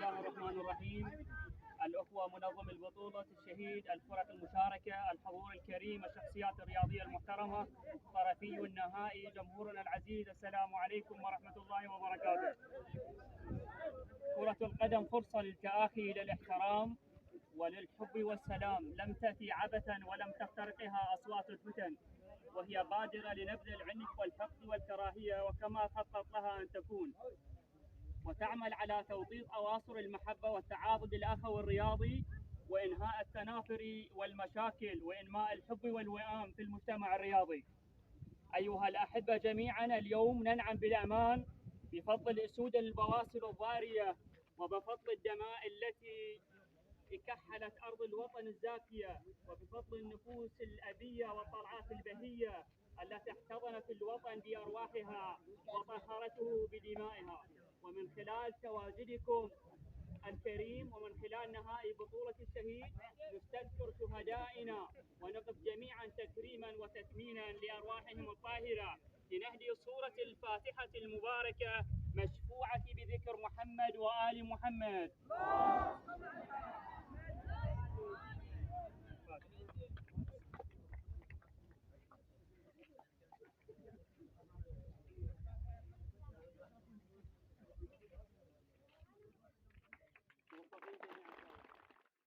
الله الرحمن الرحيم. الأخوة منظم البطولة، الشهيد، الفرق المشاركة، الحضور الكريم، الشخصيات الرياضية المحترمة، طرفي النهائي، جمهورنا العزيز، السلام عليكم ورحمة الله وبركاته. كرة القدم فرصة للتآخي إلى الاحترام وللحب والسلام، لم تأتي عبثا ولم تخترقها أصوات الفتن، وهي بادرة لنبذ العنف والحقد والكراهية وكما خطط لها أن تكون، وتعمل على توطيد أواصر المحبة والتعاضد الأخوي الرياضي وإنهاء التنافر والمشاكل وإنماء الحب والوئام في المجتمع الرياضي. أيها الأحبة جميعا، اليوم ننعم بالأمان بفضل أسود البواسل الضارية وبفضل الدماء التي كحلت أرض الوطن الزاكية، وبفضل النفوس الأبية والطلعات البهية التي احتضنت الوطن بأرواحها وطهرته بدمائها. ومن خلال تواجدكم الكريم ومن خلال نهائي بطولة الشهيد نستذكر شهدائنا ونقف جميعا تكريما وتثمينا لأرواحهم الطاهرة، لنهدي صورة الفاتحة المباركة مشفوعة بذكر محمد وآل محمد.